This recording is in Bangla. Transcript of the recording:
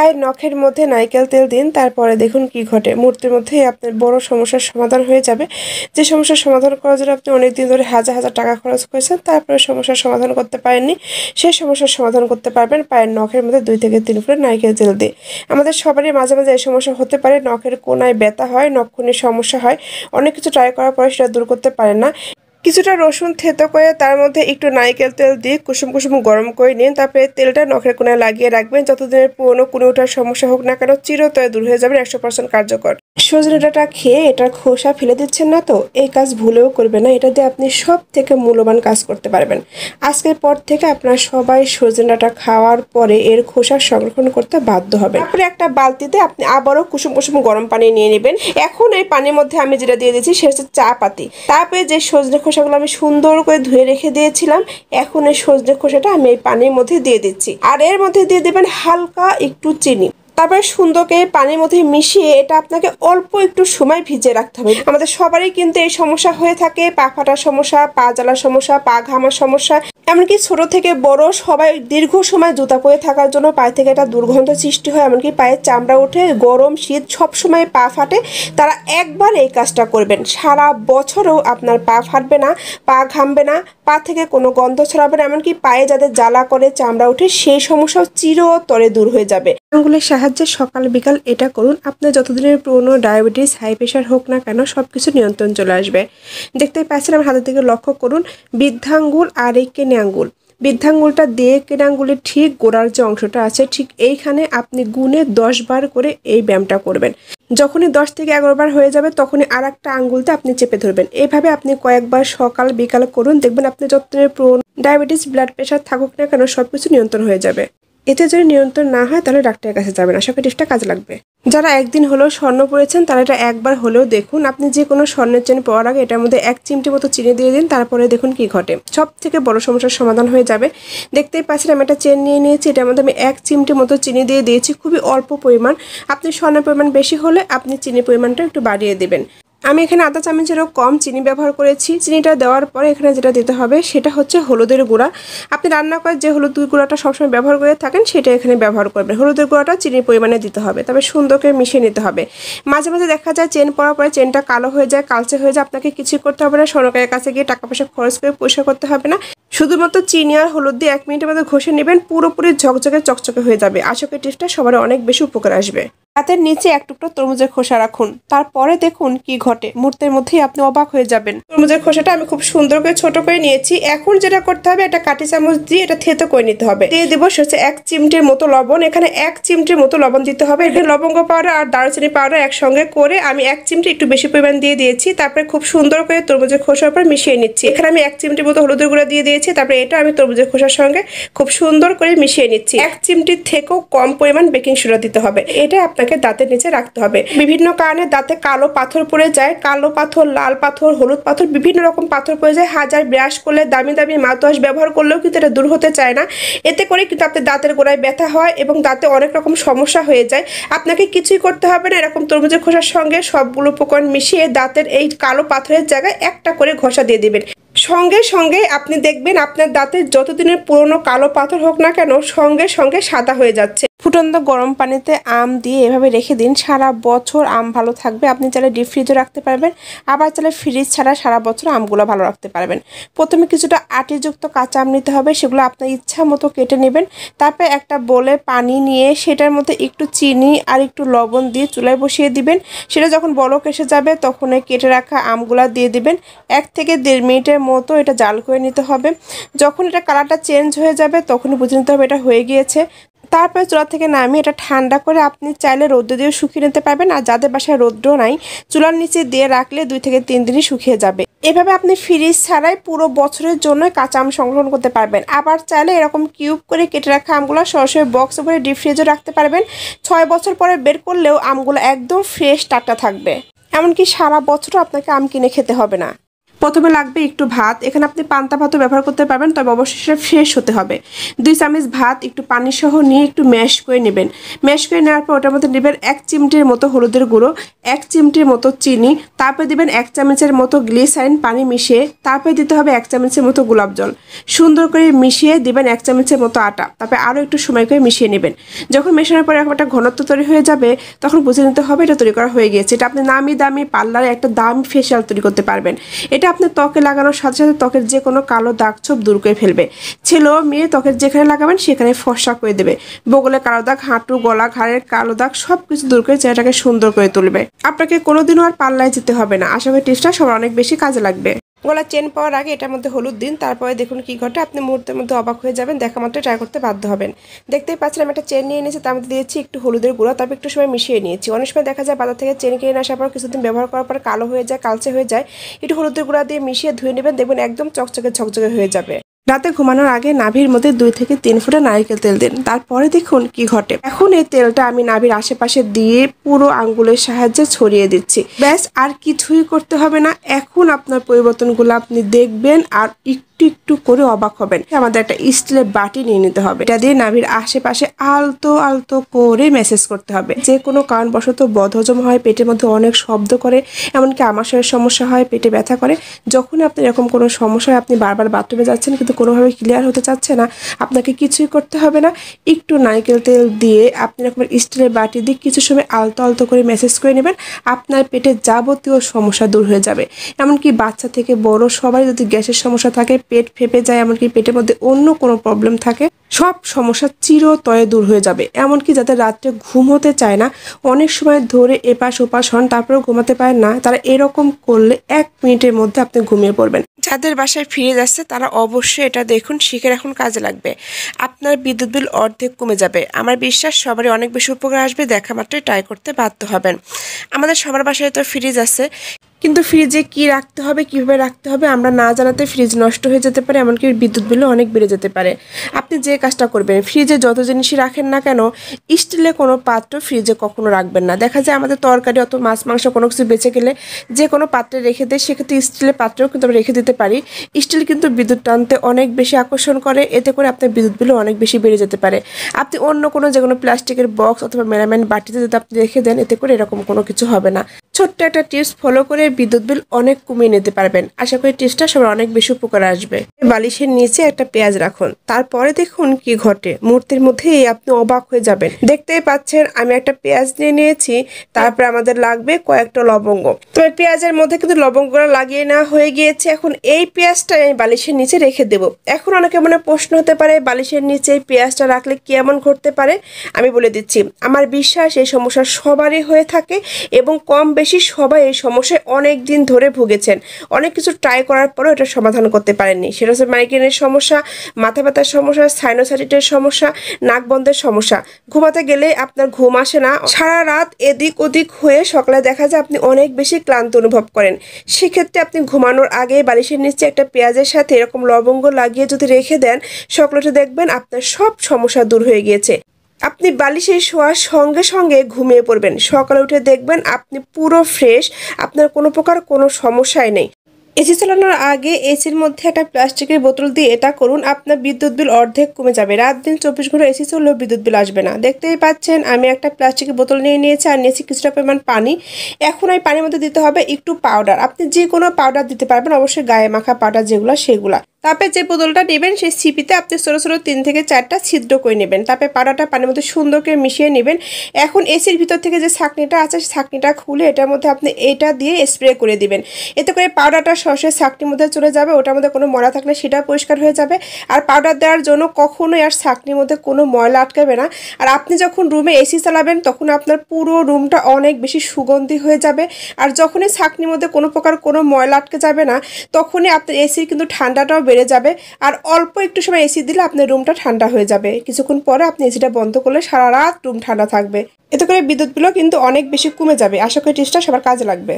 পায়ের নখের মধ্যে নারকেল তেল দিন, তারপরে দেখুন কি ঘটে। মুহূর্তের মধ্যেই আপনার বড় সমস্যার সমাধান হয়ে যাবে। যে সমস্যার সমাধান করার জন্য আপনি অনেকদিন ধরে হাজার হাজার টাকা খরচ করেছেন, তারপরে সমস্যার সমাধান করতে পারেননি, সেই সমস্যার সমাধান করতে পারবেন পায়ের নখের মধ্যে 2 থেকে 3 ফোঁটা নারকেল তেল দিয়ে। আমাদের সবারই মাঝে মাঝে এই সমস্যা হতে পারে, নখের কোনায় ব্যথা হয়, নখখুনের সমস্যা হয়, অনেক কিছু ট্রাই করার পরে সেটা দূর করতে পারেন না। কিছুটা রসুন থেতো করে তার মধ্যে একটু নারকেল তেল দিয়ে কুসুম কুসুম গরম করে নিন, তারপরে তেলটা নখের কোণায় লাগিয়ে রাখবেন। যতদিনের পুরনো কুনি ওঠার সমস্যা হোক না কেন, চিরতরে দূর হয়ে যাবে, 100% কার্যকর। সজনে ডাঁটা খেয়ে এটার খোসা ফেলে দিচ্ছেন না তো, এই কাজ ভুলেও করবেন না। এটা দিয়ে আপনি সব থেকে মূল্যবান কাজ করতে পারবেন। আজকের পর থেকে আপনারা সবাই সজনে ডাঁটা খাওয়ার পরে এর খোসা সংরক্ষণ করতে বাধ্য হবেন। তারপরে একটা বালতিতে আপনি আবারও কুসুম কুসুম গরম পানি নিয়ে নেবেন। এখন এই পানির মধ্যে আমি যেটা দিয়ে দিচ্ছি সেটা হচ্ছে চা পাতি। তারপরে যে সজনে খোসাগুলো আমি সুন্দর করে ধুয়ে রেখে দিয়েছিলাম, এখন এই সজনে খোসাটা আমি এই পানির মধ্যে দিয়ে দিচ্ছি। আর এর মধ্যে দিয়ে দেবেন হালকা একটু চিনি। তারপরে সুন্দরকে পানির মধ্যে মিশিয়ে এটা আপনাকে অল্প একটু সময় ভিজিয়ে রাখতে হবে। আমাদের সবারই কিন্তু এই সমস্যা হয়ে থাকে, পা ফাটার সমস্যা, পা জ্বালার সমস্যা, পা ঘামার সমস্যা, এমনকি ছোট থেকে বড় সবাই দীর্ঘ সময় জুতা পরে থাকার জন্য পায়ে থেকে একটা দুর্গন্ধ সৃষ্টি হয়, এমনকি পায়ের চামড়া ওঠে, গরম শীত সব সময় পা ফাটে। তারা একবার এই কাজটা করবেন, সারা বছরও আপনার পা ফাটবে না, পা ঘামবে না, পা থেকে কোনো গন্ধ ছড়াবে না, এমনকি পায়ে যাদের জ্বালা করে চামড়া ওঠে সেই সমস্যাও চিরতরে দূর হয়ে যাবে। আঙুলের সাহায্যে সকাল বিকাল এটা করুন, আপনার যতদিনের পুরনো ডায়াবেটিস, হাই প্রেশার হোক না কেন সবকিছু নিয়ন্ত্রণ চলে আসবে। দেখতে পাচ্ছেন আমার হাতের দিকে লক্ষ্য করুন, বৃদ্ধাঙ্গুল আর এই কেনে আঙ্গুল। বৃদ্ধাঙ্গুলটা দিয়ে কেনে আঙ্গুলের ঠিক গোড়ার যে অংশটা আছে, ঠিক এইখানে আপনি গুনে 10 বার করে এই ব্যায়ামটা করবেন। যখনই 10 থেকে 11 বার হয়ে যাবে তখনই আর একটা আঙ্গুলতে আপনি চেপে ধরবেন। এইভাবে আপনি কয়েকবার সকাল বিকাল করুন, দেখবেন আপনি যতদিনের পুরনো ডায়াবেটিস, ব্লাড প্রেশার থাকুক না কেন সবকিছু নিয়ন্ত্রণ হয়ে যাবে। এতে যদি নিয়ন্ত্রণ না হয় তাহলে ডাক্তারের কাছে যাবেন, আশা করি টিপসটা কাজে লাগবে। যারা একদিন হলেও স্বর্ণ পড়েছেন তারা এটা একবার হলেও দেখুন। আপনি যে কোনো স্বর্ণের চেন পড়ার আগে এটার মধ্যে 1 চিমটি মতো চিনি দিয়ে দিন, তারপরে দেখুন কি ঘটে। সব থেকে বড় সমস্যার সমাধান হয়ে যাবে। দেখতেই পাচ্ছেন আমি একটা চেন নিয়ে নিয়েছি, এটার মধ্যে আমি 1 চিমটি মতো চিনি দিয়ে দিয়েছি, খুবই অল্প পরিমাণ। আপনি স্বর্ণের পরিমাণ বেশি হলে আপনি চিনির পরিমাণটা একটু বাড়িয়ে দেবেন। আমি এখানে আধা চামচেরও কম চিনি ব্যবহার করেছি। চিনিটা দেওয়ার পরে এখানে যেটা দিতে হবে সেটা হচ্ছে হলুদের গুঁড়া। আপনি রান্না করে যে হলুদের গুঁড়াটা সবসময় ব্যবহার করে থাকেন সেটা এখানে ব্যবহার করবেন। হলুদের গুঁড়াটা চিনির পরিমাণে দিতে হবে, তবে সুন্দর করে মিশিয়ে নিতে হবে। মাঝে মাঝে দেখা যায় চেন পরার পরে চেনটা কালো হয়ে যায়, কালচে হয়ে যায়, আপনাকে কিছুই করতে হবে না, স্বর্ণকারের কাছে গিয়ে টাকা পয়সা খরচ করে পরিষ্কার করতে হবে না। শুধুমাত্র চিনি আর হলুদ দিয়ে 1 মিনিটের মধ্যে ঘষে নেবেন, পুরোপুরি ঝকঝকে চকচকে হয়ে যাবে। আশা করি টিপসটা সবার অনেক বেশি উপকার আসবে। হাতের নিচে 1 টুকরো তরমুজের খোসা রাখুন, তারপরে দেখুন কি ঘটে। মুহূর্তের মধ্যেই আপনি অবাক হয়ে যাবেন। তরমুজের খোসাটা আমি খুব সুন্দর করে ছোট করে নিয়েছি। এখন যেটা করতে হবে, একটা কাঁটি চামচ দিয়ে এটা থেতো করে নিতে হবে। দিয়ে দেবো হচ্ছে 1 চিমটির মতো লবণ। এখানে 1 চিমটির মতো লবণ দিতে হবে। এখানে লবঙ্গ পাউডার আর দারুচিনি পাউডার একসঙ্গে করে আমি 1 চিমটি একটু বেশি পরিমাণ দিয়ে দিয়েছি। তারপরে খুব সুন্দর করে তরমুজের খোসার উপর মিশিয়ে নিচ্ছি। এখানে আমি 1 চিমটির মতো হলুদের গুঁড়া দিয়ে দিয়েছি। তারপরে এটা আমি তরমুজের খোসার সঙ্গে খুব সুন্দর করে মিশিয়ে নিচ্ছি। 1 চিমটির থেকেও কম পরিমাণ বেকিং সোডা দিতে হবে। এটা আপনাকে দাঁতের নিচে রাখতে হবে। বিভিন্ন কারণে দাঁতে কালো পাথর পড়ে যায়, কালো পাথর, লাল পাথর, হলুদ পাথর, বিভিন্ন রকম পাথর পড়ে যায়। হাজার ব্রাশ করলে, দামি দামি মাউথওয়াশ ব্যবহার করলেও কিন্তু এটা দূর হতে চায় না। এতে করে কিন্তু আপনার দাঁতের গোড়ায় ব্যথা হয় এবং দাঁতে অনেক রকম সমস্যা হয়ে যায়। আপনাকে কিছুই করতে হবে না, এরকম তরমুজের খোসার সঙ্গে সবগুলো উপকরণ মিশিয়ে দাঁতের এই কালো পাথরের জায়গায় একটা করে ঘষা দিয়ে দিবেন। সঙ্গে সঙ্গে আপনি দেখবেন আপনার দাঁতের যতদিনের পুরনো কালো পাথর হোক না কেন সঙ্গে সঙ্গে সাদা হয়ে যাচ্ছে। ফুটন্ত গরম পানিতে আম দিয়ে এভাবে রেখে দিন, সারা বছর আম ভালো থাকবে। আপনি চাইলে ডিপ ফ্রিজও রাখতে পারবেন, আবার চাইলে ফ্রিজ ছাড়া সারা বছর আমগুলো ভালো রাখতে পারবেন। প্রথমে কিছুটা আটিযুক্ত কাঁচা আম নিতে হবে, সেগুলো আপনার ইচ্ছা মতো কেটে নেবেন। তারপরে একটা বোলে পানি নিয়ে সেটার মধ্যে একটু চিনি আর একটু লবণ দিয়ে চুলায় বসিয়ে দিবেন। সেটা যখন বলক এসে যাবে তখন এই কেটে রাখা আমগুলা দিয়ে দিবেন। 1 থেকে 1.5 মিনিটের মতো এটা জাল করে নিতে হবে। যখন এটা কালারটা চেঞ্জ হয়ে যাবে তখনই বুঝে নিতে হবে এটা হয়ে গিয়েছে। তারপরে চুলা থেকে নামিয়ে এটা ঠান্ডা করে আপনি চাইলে রোদ্রে দিয়ে শুকিয়ে নিতে পারবেন। আর যাদের বাসায় রৌদ্র নাই, চুলার নিচে দিয়ে রাখলে 2 থেকে 3 দিনই শুকিয়ে যাবে। এভাবে আপনি ফ্রিজ ছাড়াই পুরো বছরের জন্য কাঁচা আম সংরক্ষণ করতে পারবেন। আবার চাইলে এরকম কিউব করে কেটে রাখা আমগুলো সরাসরি বক্স ভরে ডিপ ফ্রিজে রাখতে পারবেন। 6 বছর পরে বের করলেও আমগুলো একদম ফ্রেশ টাটকা থাকবে। এমনকি সারা বছরও আপনাকে আম কিনে খেতে হবে না। প্রথমে লাগবে একটু ভাত, এখানে আপনি পান্তা ভাতও ব্যবহার করতে পারবেন, তবে অবশ্যই সেটা ফ্রেশ হতে হবে। 2 চামচ ভাত একটু পানি সহ নিয়ে একটু ম্যাশ করে নেবেন। ম্যাশ করে নেওয়ার পর ওটার মধ্যে নেবেন 1 চিমটির মতো হলুদের গুঁড়ো, 1 চিমটির মতো চিনি, তারপরে দিবেন 1 চামচের মতো গ্লিসারিন পানি মিশিয়ে, তারপরে দিতে হবে 1 চামচের মতো গোলাপ জল। সুন্দর করে মিশিয়ে দিবেন 1 চামচের মতো আটা, তারপরে আরও একটু সময় করে মিশিয়ে নেবেন। যখন মেশানোর পরে একটা ঘনত্ব তৈরি হয়ে যাবে তখন বুঝে নিতে হবে এটা তৈরি করা হয়ে গিয়েছে। এটা আপনি নামি দামি পার্লারে একটা দামি ফেশিয়াল তৈরি করতে পারবেন। এটা আপনি ত্বকে লাগানোর সাথে সাথে ত্বকের যে কোনো কালো দাগ ছোপ দূর করে ফেলবে। ছেলে ও মেয়ে ত্বকের যেখানে লাগাবেন সেখানে ফর্সা করে দেবে। বগলে কালো দাগ, হাঁটু, গলা, ঘাড়ের কালো দাগ সব কিছু দূর করে চেহারাটাকে সুন্দর করে তুলবে। আপনাকে কোনোদিনও আর পার্লারে যেতে হবে না। আশা করি টিপসটা সবার অনেক বেশি কাজে লাগবে। গলা চেন পাওয়ার আগে এটার মধ্যে হলুদ দিন, তারপরে দেখুন কি ঘটে, আপনি মুহূর্তের মধ্যে অবাক হয়ে যাবেন, দেখা মাত্র ট্রাই করতে বাধ্য হবেন। দেখতেই পাচ্ছেন আমি একটা চেন নিয়ে নিয়েছি, তার মধ্যে দিয়েছি একটু হলুদের গুঁড়া, তারপর একটু সময় মিশিয়ে নিয়েছি। অনেক সময় দেখা যায় বাজার থেকে চেন কিনে আসার পর কিছুদিন ব্যবহার করার পর কালো হয়ে যায়, কালচে হয়ে যায়। একটু হলুদের গুঁড়া দিয়ে মিশিয়ে ধুয়ে নেবেন, দেখবেন একদম চকচকে ঝকঝকে হয়ে যাবে। রাতে ঘুমানোর আগে নাভির মধ্যে 2 থেকে 3 ফোঁটা নারকেল তেল দিন, তারপরে দেখুন কি ঘটে। এখন এই তেলটা আমি নাভির আশেপাশে দিয়ে পুরো আঙ্গুলের সাহায্যে ছড়িয়ে দিচ্ছি। ব্যাস, আর কিছুই করতে হবে না। এখন আপনার পরিবর্তনগুলো আপনি দেখবেন আর একটু একটু করে অবাক হবেন। আমাদের একটা স্টিলের বাটি নিয়ে নিতে হবে, এটা দিয়ে নাভির আশেপাশে আলতো আলতো করে ম্যাসেজ করতে হবে। যে কোনো কারণবশত বদহজম হয়, পেটের মধ্যে অনেক শব্দ করে, এমনকি আমাশয়ের সমস্যা হয়, পেটে ব্যথা করে, যখন আপনি এরকম কোনো সমস্যা হয়, আপনি বারবার বাথরুমে যাচ্ছেন কিন্তু কোনোভাবে ক্লিয়ার হতে চাচ্ছে না, আপনাকে কিছুই করতে হবে না। একটু নারকেল তেল দিয়ে আপনি এরকম স্টিলের বাটি দিয়ে কিছু সময় আলতো আলতো করে ম্যাসেজ করে নেবেন, আপনার পেটের যাবতীয় সমস্যা দূর হয়ে যাবে। এমনকি বাচ্চা থেকে বড় সবাই যদি গ্যাসের সমস্যা থাকে, পেট ফেপে যায়, এমনকি পেটের মধ্যে অন্য কোনো প্রবলেম থাকে, সব সমস্যা চিরতরে দূর হয়ে যাবে। এমনকি যাদের রাত্রে ঘুম হতে চায় না, অনেক সময় ধরে এপাশ ওপাশ হন তারপরেও ঘুমাতে পারেন না, তারা এরকম করলে 1 মিনিটের মধ্যে আপনি ঘুমিয়ে পড়বেন। যাদের বাসায় ফ্রিজ আছে তারা অবশ্যই এটা দেখুন, শিখে রাখুন, কাজে লাগবে। আপনার বিদ্যুৎ বিল অর্ধেক কমে যাবে। আমার বিশ্বাস সবারই অনেক বেশি উপকার আসবে, দেখা মাত্রই ট্রাই করতে বাধ্য হবেন। আমাদের সবার বাসায় তো ফ্রিজ আছে, কিন্তু ফ্রিজে কি রাখতে হবে, কিভাবে রাখতে হবে আমরা না জানাতে ফ্রিজ নষ্ট হয়ে যেতে পারে, এমনকি বিদ্যুৎ বিলও অনেক বেড়ে যেতে পারে। আপনি যে কাজটা করবেন, ফ্রিজে যত জিনিসই রাখেন না কেন, স্টিলে কোনো পাত্র ফ্রিজে কখনো রাখবেন না। দেখা যায় আমাদের তরকারি অত মাছ মাংস কোনো কিছু বেঁচে গেলে যে কোনো পাত্রে রেখে দেয়, সেক্ষেত্রে স্টিলের পাত্রেও কিন্তু আমরা রেখে দিতে পারি। স্টিল কিন্তু বিদ্যুৎ টানতে অনেক বেশি আকর্ষণ করে, এতে করে আপনার বিদ্যুৎ বিলও অনেক বেশি বেড়ে যেতে পারে। আপনি অন্য কোনো যে কোনো প্লাস্টিকের বক্স অথবা মেরামাইন বাটিতে যদি আপনি রেখে দেন, এতে করে এরকম কোনো কিছু হবে না। ছোট্ট একটা টিপস ফলো করে বিদ্যুৎ বিল অনেক কমিয়ে নিতে পারবেন। আশা করি টিপসটা সবার অনেক বেশি উপকার আসবে। বালিশের নিচে একটা পেঁয়াজ রাখুন, তারপরে দেখুন কি ঘটে। মুহূর্তের মধ্যেই আপনি অবাক হয়ে যাবেন। দেখতেই পাচ্ছেন আমি একটা পেঁয়াজ নিয়ে নিয়েছি, তারপরে আমাদের লাগবে কয়েকটা লবঙ্গ। তবে পেঁয়াজের মধ্যে কিন্তু লবঙ্গগুলো লাগিয়ে নেওয়া হয়ে গিয়েছে। এখন এই পেঁয়াজটা আমি বালিশের নিচে রেখে দেবো। এখন অনেকে মনে প্রশ্ন হতে পারে, বালিশের নিচে এই পেঁয়াজটা রাখলে কেমন ঘটতে পারে। আমি বলে দিচ্ছি, আমার বিশ্বাস এই সমস্যা সবারই হয়ে থাকে এবং কম বেশি সবাই এই সমস্যায় অনেক দিন ধরে ভুগেছেন। অনেক কিছু ট্রাই করার পরেও এটা সমাধান করতে পারেননি। সেটা হচ্ছে মাইগ্রেনের সমস্যা, মাথা ব্যথার সমস্যা, সাইনোসাইটিসের সমস্যা, নাক বন্ধের সমস্যা। ঘুমাতে গেলে আপনার ঘুম আসে না, সারা রাত এদিক ওদিক হয়ে সকালে দেখা যায় আপনি অনেক বেশি ক্লান্ত অনুভব করেন। সেক্ষেত্রে আপনি ঘুমানোর আগে বালিশের নিচে একটা পেঁয়াজের সাথে এরকম লবঙ্গ লাগিয়ে যদি রেখে দেন, সকালে দেখবেন আপনার সব সমস্যা দূর হয়ে গিয়েছে। আপনি বালিশে শোয়ার সঙ্গে সঙ্গে ঘুমিয়ে পড়বেন, সকালে উঠে দেখবেন আপনি পুরো ফ্রেশ, আপনার কোনো প্রকার কোনো সমস্যাই নেই। এসি চালানোর আগে এসির মধ্যে একটা প্লাস্টিকের বোতল দিয়ে এটা করুন, আপনার বিদ্যুৎ বিল অর্ধেক কমে যাবে। রাত দিন 24 ঘন্টা এসি চললেও বিদ্যুৎ বিল আসবে না। দেখতেই পাচ্ছেন আমি একটা প্লাস্টিকের বোতল নিয়ে নিয়েছি আর নিয়েছি কিছুটা পরিমাণ পানি। এখন এই পানির মধ্যে দিতে হবে একটু পাউডার। আপনি যে কোনো পাউডার দিতে পারবেন, অবশ্যই গায়ে মাখা পাউডার যেগুলো সেগুলা। তারপরে যে বোতলটা নেবেন সেই সিপিতে আপনি ছোটো ছোটো 3 থেকে 4টা ছিদ্র করে নেবেন। তারপরে পাউডারটা পানির মধ্যে সুন্দর করে মিশিয়ে নেবেন। এখন এসির ভিতর থেকে যে ছাঁকনিটা আছে, ছাঁকনিটা খুলে এটার মধ্যে আপনি এটা দিয়ে স্প্রে করে দিবেন। এতে করে পাউডারটা সরাসরি ছাঁকনির মধ্যে চলে যাবে, ওটার মধ্যে কোনো ময়লা থাকলে সেটা পরিষ্কার হয়ে যাবে। আর পাউডার দেওয়ার জন্য কখনোই আর ছাঁকনির মধ্যে কোনো ময়লা আটকাবে না। আর আপনি যখন রুমে এসি চালাবেন তখন আপনার পুরো রুমটা অনেক বেশি সুগন্ধি হয়ে যাবে। আর যখনই ছাঁকনির মধ্যে কোনো প্রকার কোনো ময়লা আটকে যাবে না, তখনই আপনার এসির কিন্তু ঠান্ডাটাও বেড়ে যাবে। আর অল্প একটু সময় এসি দিলে আপনার রুমটা ঠান্ডা হয়ে যাবে। কিছুক্ষণ পরে আপনি এসিটা বন্ধ করলে সারা রাত রুম ঠান্ডা থাকবে। এতে করে বিদ্যুৎ বিলও কিন্তু অনেক বেশি কমে যাবে। আশা করি টিপসটা সবার কাজে লাগবে।